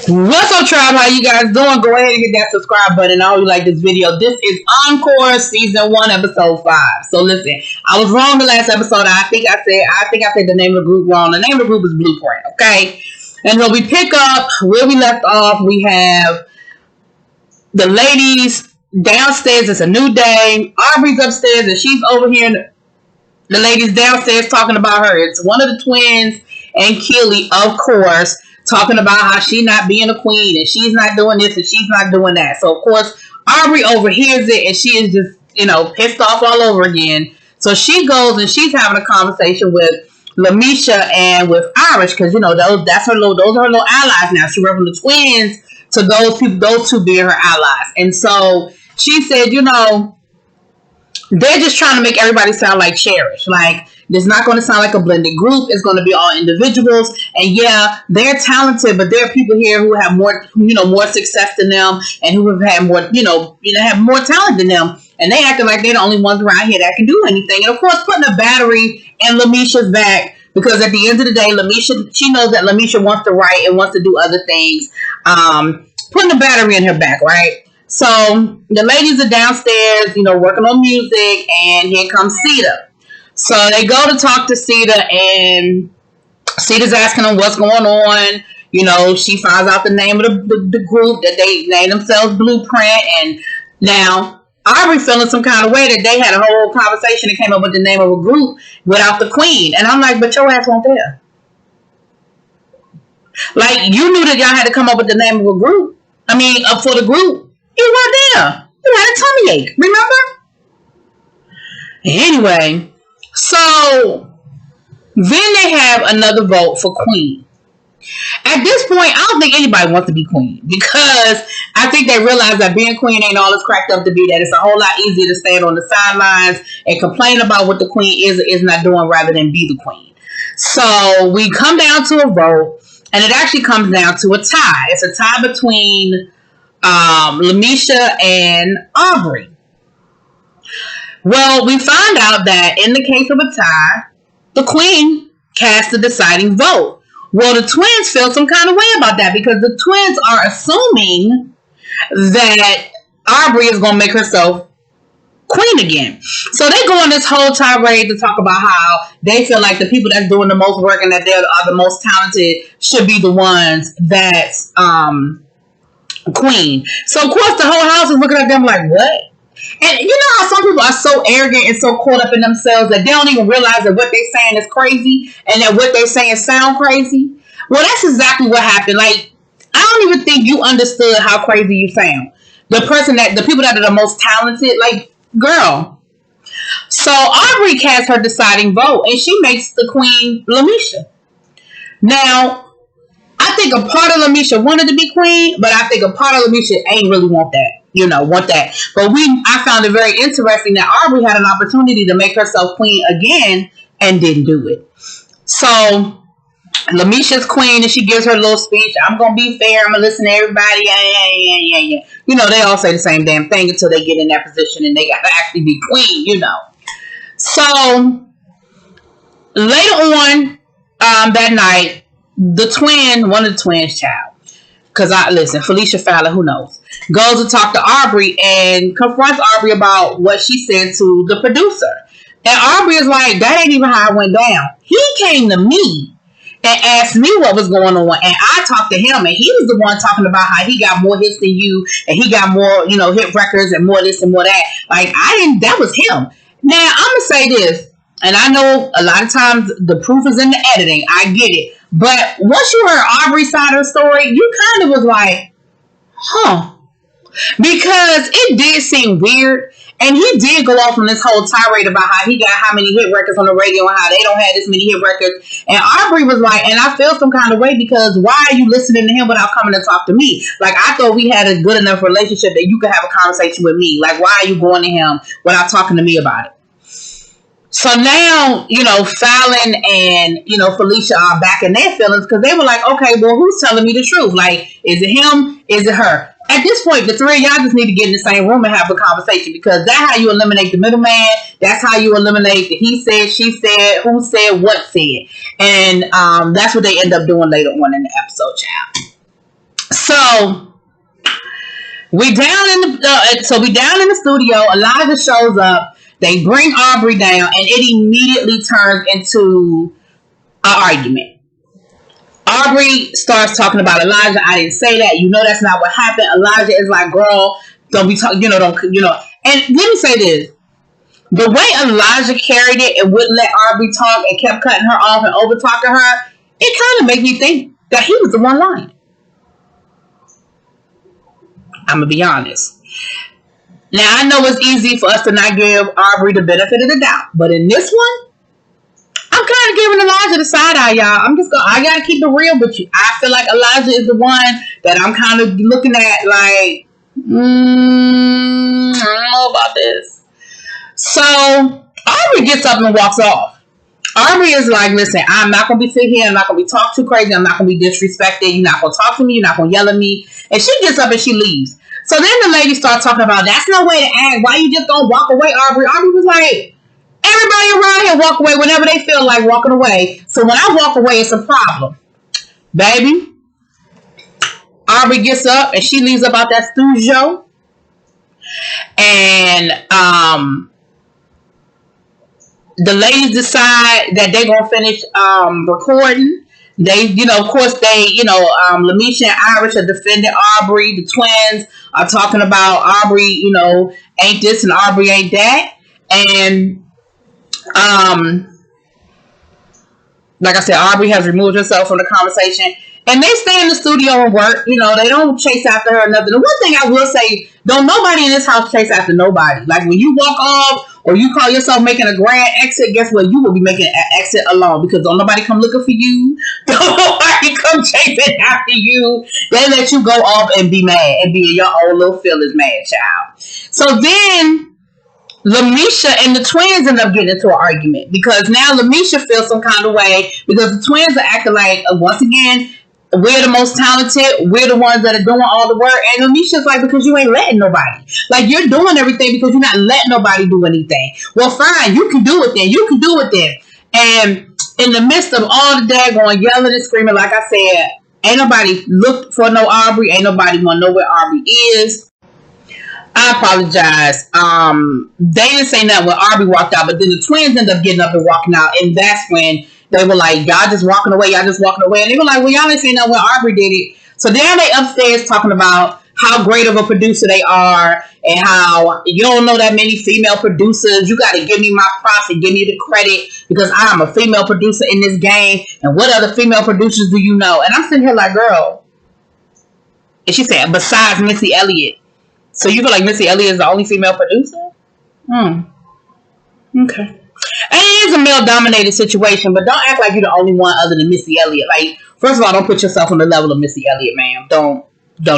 What's up, tribe? How you guys doing? Go ahead and hit that subscribe button. I hope you like this video. This is Encore Season 1, Episode 5. So listen, I was wrong the last episode. I think I said the name of the group wrong. The name of the group is Blueprint, okay? And so we pick up where we left off. We have the ladies downstairs. It's a new day. Aubrey's upstairs and she's over here. The ladies downstairs talking about her. It's one of the twins and Keely, of course, talking about how she not being a queen and she's not doing this and she's not doing that. So, of course, Aubrey overhears it and she is just, pissed off all over again. So she goes and she's having a conversation with Lamisha and with Irish because, those are her little allies now. She went from the twins to those two being her allies. And so she said, they're just trying to make everybody sound like Cherish. Like, it's not going to sound like a blended group. It's going to be all individuals. And yeah, they're talented, but there are people here who have more, more success than them and who have had more, have more talent than them. And they acting like they're the only ones around here that can do anything. And of course, putting a battery in Lamisha's back, because at the end of the day, she knows that Lamisha wants to write and wants to do other things. Putting a battery in her back, right? So the ladies are downstairs, working on music, and here comes Sita. So they go to talk to Sita, and Sita's asking them what's going on. She finds out the name of the group, that they named themselves Blueprint. And now Aubrey feeling some kind of way that they had a whole conversation and came up with the name of a group without the queen. And I'm like, but your ass won't there. Like, you knew that y'all had to come up with the name of a group. For the group. You weren't there. You had a tummy ache. Remember? Anyway. So, then they have another vote for queen. At this point, I don't think anybody wants to be queen because I think they realize that being queen ain't all it's cracked up to be, that it's a whole lot easier to stand on the sidelines and complain about what the queen is not doing rather than be the queen. So, we come down to a vote, and it actually comes down to a tie. It's a tie between Lamisha and Aubrey. Well, we find out that in the case of a tie, the queen cast the deciding vote. Well, the twins feel some kind of way about that because the twins are assuming that Aubrey is going to make herself queen again. So they go on this whole tirade to talk about how they feel like the people that's doing the most work and that they are the most talented should be the ones that's queen. So, of course, the whole house is looking at them like, what? And you know how some people are so arrogant and so caught up in themselves that they don't even realize that what they're saying is crazy and that what they're saying sound crazy? Well, that's exactly what happened. Like, I don't even think you understood how crazy you sound. The people that are the most talented, like, girl. So Aubrey casts her deciding vote and she makes the queen Lamisha. Now, I think a part of Lamisha wanted to be queen, but I think a part of Lamisha ain't really want that. But I found it very interesting that Aubrey had an opportunity to make herself queen again and didn't do it. So Lamisha's queen and she gives her little speech. I'm going to be fair. I'm going to listen to everybody. Yeah. They all say the same damn thing until they get in that position and they got to actually be queen, So later on that night, one of the twins, child, because Felicia Fowler, who knows, goes to talk to Aubrey and confronts Aubrey about what she said to the producer. And Aubrey is like, that ain't even how it went down. He came to me and asked me what was going on, and I talked to him, and he was the one talking about how he got more hits than you, and he got more, hit records and more this and more that. Like, that was him. Now, I'm going to say this, and I know a lot of times the proof is in the editing. I get it. But once you heard Aubrey's side of the story, you kind of was like, huh. Because it did seem weird. And he did go off on this whole tirade about how he got how many hit records on the radio and how they don't have this many hit records. And Aubrey was like, and I feel some kind of way because why are you listening to him without coming to talk to me? Like, I thought we had a good enough relationship that you could have a conversation with me. Like, why are you going to him without talking to me about it? So now, Fallon and, Felicia are back in their feelings because they were like, okay, well, who's telling me the truth? Like, is it him? Is it her? At this point, the three of y'all just need to get in the same room and have a conversation because that's how you eliminate the middleman. That's how you eliminate the he said, she said, who said, what said. And that's what they end up doing later on in the episode, child. So we down in the studio. Elijah shows up. They bring Aubrey down, and it immediately turns into an argument. Aubrey starts talking about Elijah. I didn't say that. You know that's not what happened. Elijah is like, girl, don't be talking. And let me say this: the way Elijah carried it and wouldn't let Aubrey talk and kept cutting her off and over talking her, it kind of made me think that he was the one lying. I'm gonna be honest. Now I know it's easy for us to not give Aubrey the benefit of the doubt, but in this one, I'm kind of giving Elijah the side eye, y'all. I gotta keep it real with you. I feel like Elijah is the one that I'm kind of looking at like, I don't know about this. So Aubrey gets up and walks off. Aubrey is like, listen, I'm not going to be sitting here. I'm not going to be talked too crazy. I'm not going to be disrespected. You're not going to talk to me. You're not going to yell at me. And she gets up and she leaves. So then the lady starts talking about, that's no way to act. Why you just don't walk away, Aubrey? Aubrey was like, everybody around here walk away whenever they feel like walking away. So when I walk away, it's a problem. Baby, Aubrey gets up and she leaves about that studio. And the ladies decide that they're going to finish recording. They, of course, Lamisha and Irish are defending Aubrey. The twins are talking about Aubrey, ain't this and Aubrey ain't that. And, like I said, Aubrey has removed herself from the conversation. And they stay in the studio and work. They don't chase after her or nothing. The one thing I will say, don't nobody in this house chase after nobody. Like when you walk off or you call yourself making a grand exit, guess what? You will be making an exit alone because don't nobody come looking for you. Don't nobody come chasing after you. They let you go off and be mad and be in your own little feelings mad, child. So then Lamisha and the twins end up getting into an argument because now Lamisha feels some kind of way because the twins are acting like, once again, we're the most talented. We're the ones that are doing all the work. And Amisha's like, because you ain't letting nobody. Like, you're doing everything because you're not letting nobody do anything. Well, fine. You can do it then. You can do it then. And in the midst of all the daggone yelling and screaming, like I said, ain't nobody looked for no Aubrey. Ain't nobody want to know where Aubrey is. I apologize. They didn't say nothing when Aubrey walked out, but then the twins ended up getting up and walking out. And that's when they were like, y'all just walking away. And they were like, well, y'all ain't saying nothing when Aubrey did it. So then they upstairs talking about how great of a producer they are and how you don't know that many female producers. You got to give me my props and give me the credit because I'm a female producer in this game. And what other female producers do you know? And I'm sitting here like, girl. And she said, besides Missy Elliott. So you feel like Missy Elliott is the only female producer? Okay. And it is a male-dominated situation, but don't act like you're the only one other than Missy Elliott. Like, first of all, don't put yourself on the level of Missy Elliott, ma'am. Don't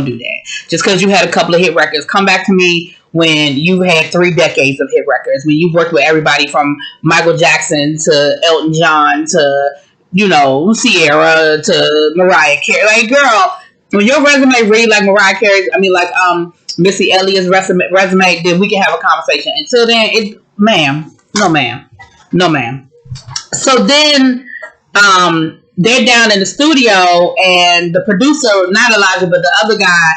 do that. Just because you had a couple of hit records, come back to me when you had 3 decades of hit records, when you've worked with everybody from Michael Jackson to Elton John to, Sierra to Mariah Carey. Like, girl, when your resume read like Mariah Carey's, Missy Elliott's resume, then we can have a conversation. Until then, no ma'am. So then, they're down in the studio, and the producer, not Elijah, but the other guy,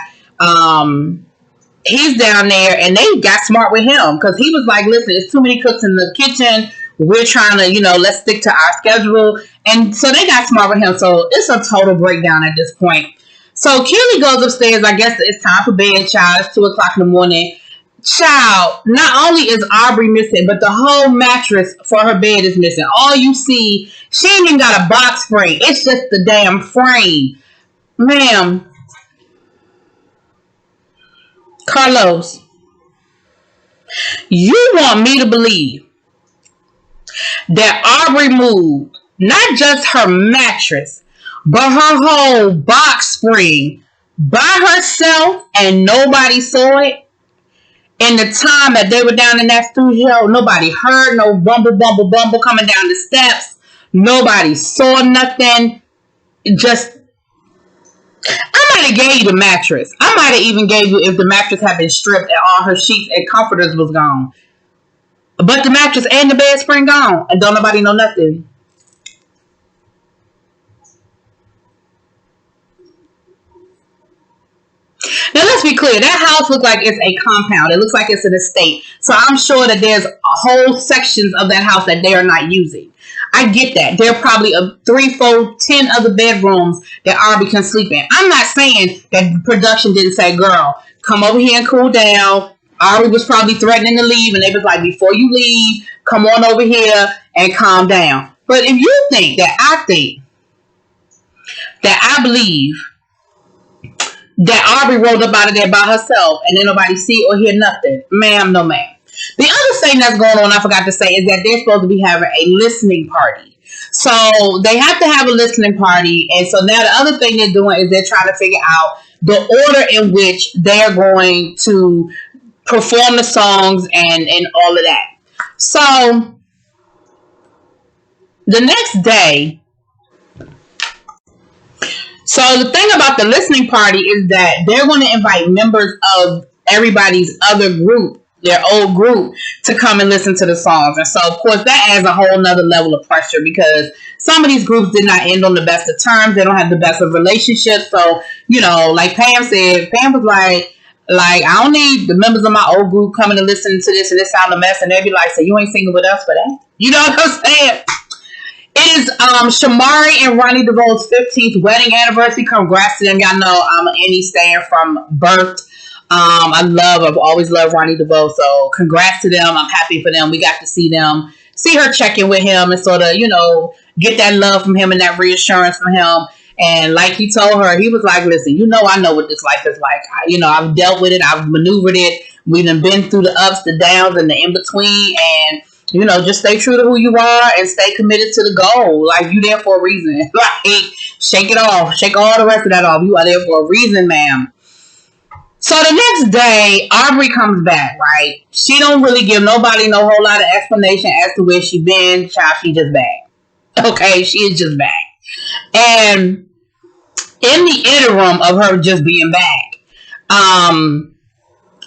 he's down there, and they got smart with him because he was like, "Listen, it's too many cooks in the kitchen. We're trying to, let's stick to our schedule." And so they got smart with him. So it's a total breakdown at this point. So Keely goes upstairs. I guess it's time for bed, child. It's 2:00 in the morning. Child, not only is Aubrey missing, but the whole mattress for her bed is missing. All you see, she ain't even got a box spring. It's just the damn frame. Ma'am. Carlos, you want me to believe that Aubrey moved not just her mattress, but her whole box spring by herself and nobody saw it? In the time that they were down in that studio, nobody heard no bumble coming down the steps. Nobody saw nothing. Just, I might have gave you the mattress. I might have even gave you if the mattress had been stripped and all her sheets and comforters was gone. But the mattress and the bed spring gone. And don't nobody know nothing. let's be clear, that house looks like it's a compound. It looks like it's an estate. So I'm sure that there's whole sections of that house that they are not using. I get that. There are probably 3, 4, 10 other bedrooms that Aubrey can sleep in. I'm not saying that production didn't say, girl, come over here and cool down. Aubrey was probably threatening to leave, and they was like, before you leave, come on over here and calm down. But if you think that I believe that Aubrey rolled up out of there by herself and then nobody see or hear nothing, ma'am, no ma'am. The other thing that's going on, I forgot to say, is that they're supposed to be having a listening party. So they have to have a listening party. And so now the other thing they're doing is they're trying to figure out the order in which they're going to perform the songs and all of that. So the next day, so the thing about the listening party is that they're going to invite members of everybody's other group, their old group, to come and listen to the songs. And so, of course, that adds a whole nother level of pressure because some of these groups did not end on the best of terms. They don't have the best of relationships. So, you know, like Pam said, Pam was like, I don't need the members of my old group coming to listen to this and this sound a mess. And they'd be like, so you ain't singing with us for that? You know what I'm saying? It is Shamari and Ronnie DeVoe's 15th wedding anniversary. Congrats to them. Y'all know I'm an Annie stan from birth. I've always loved Ronnie DeVoe. So congrats to them. I'm happy for them. We got to see her check in with him and sort of, you know, get that love from him and that reassurance from him. And like he told her, he was like, listen, you know, I know what this life is like. I've dealt with it. I've maneuvered it. We've been through the ups, the downs, and the in-between. And, you know, just stay true to who you are and stay committed to the goal. Like, you there for a reason. Like, shake it off. Shake all the rest of that off. You are there for a reason, ma'am. So the next day, Aubrey comes back, right? She don't really give nobody no whole lot of explanation as to where she been. Child, she just back. Okay, she is just back. And in the interim of her just being back,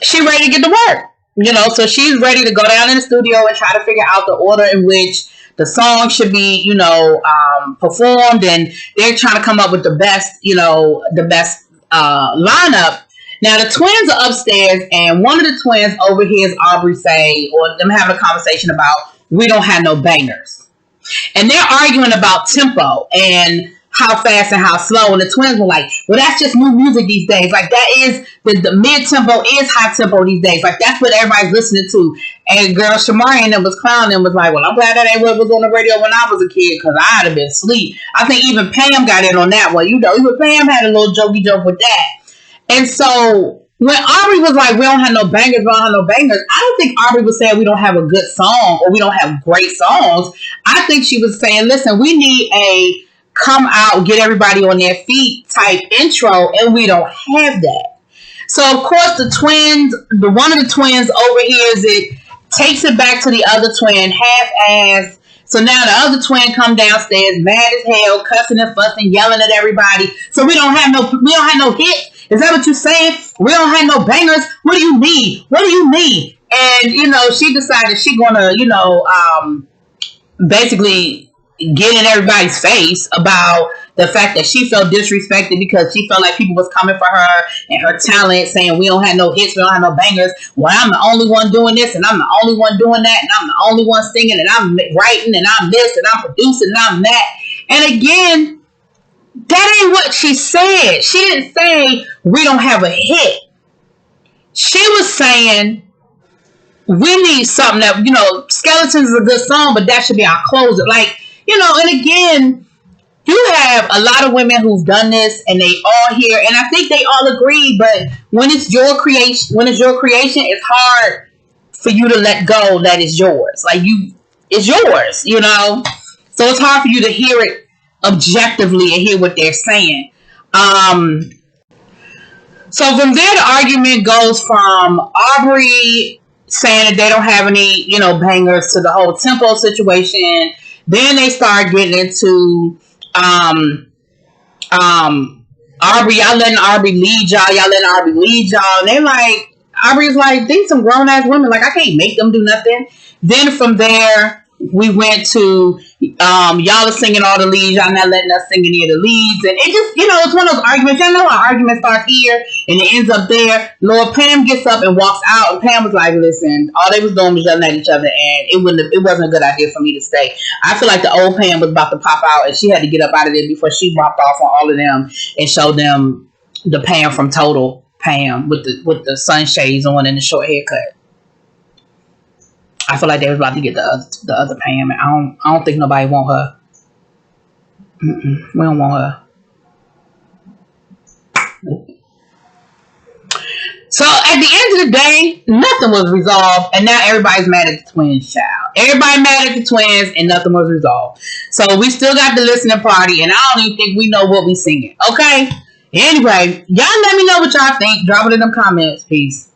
she ready to get to work. You know, so she's ready to go down in the studio and try to figure out the order in which the song should be, you know, performed. And they're trying to come up with the best lineup. Now, the twins are upstairs, and one of the twins overhears Aubrey say, or them having a conversation about, we don't have no bangers. And they're arguing about tempo and how fast and how slow. And the twins were like, well, that's just new music these days. Like, that is, the mid-tempo is high tempo these days. Like, that's what everybody's listening to. And girl, Shamari and them was clowning and was like, well, I'm glad that ain't what was on the radio when I was a kid, because I'd have been asleep. I think even Pam got in on that one. You know, even Pam had a little jokey joke with that. And so when Aubrey was like, we don't have no bangers, I don't think Aubrey was saying we don't have a good song or we don't have great songs. I think she was saying, listen, we need a come out, get everybody on their feet type intro, and we don't have that. So, of course, one of the twins overhears it, takes it back to the other twin, half-assed. So now the other twin come downstairs, mad as hell, cussing and fussing, yelling at everybody. So we don't have no hits. Is that what you're saying? We don't have no bangers. What do you need? What do you need? And, you know, she decided she gonna, you know, basically get in everybody's face about the fact that she felt disrespected because she felt like people was coming for her and her talent, saying we don't have no hits, we don't have no bangers. Well, I'm the only one doing this, and I'm the only one doing that, and I'm the only one singing, and I'm writing, and I'm this, and I'm producing, and I'm that. And again, that ain't what she said. She didn't say we don't have a hit. She was saying we need something that, you know, Skeletons is a good song, but that should be our closer. Like, you know, and again, you have a lot of women who've done this, and they all hear, and I think they all agree, but when it's your creation, it's hard for you to let go that it's yours. Like, it's yours, you know? So it's hard for you to hear it objectively and hear what they're saying. So from there, the argument goes from Aubrey saying that they don't have any, you know, bangers, to the whole tempo situation. Then they start getting into Aubrey, y'all letting Aubrey lead y'all. And they're like, Aubrey's like, these some grown ass women, like I can't make them do nothing. Then from there, we went to, Y'all are singing all the leads. Y'all not letting us sing any of the leads. And it just, it's one of those arguments. Y'all know how arguments start here and it ends up there. Lord, Pam gets up and walks out. And Pam was like, listen, all they was doing was yelling at each other. And it wasn't a good idea for me to stay. I feel like the old Pam was about to pop out and she had to get up out of there before she bopped off on all of them and showed them the Pam from Total Pam with the sunshades on and the short haircut. I feel like they was about to get the other Pam, and I don't think nobody want her. We don't want her. So at the end of the day, nothing was resolved, and now everybody's mad at the twins, child. Everybody mad at the twins, and nothing was resolved. So we still got the listening party, and I don't even think we know what we singing. Okay. Anyway, y'all let me know what y'all think. Drop it in the comments. Peace.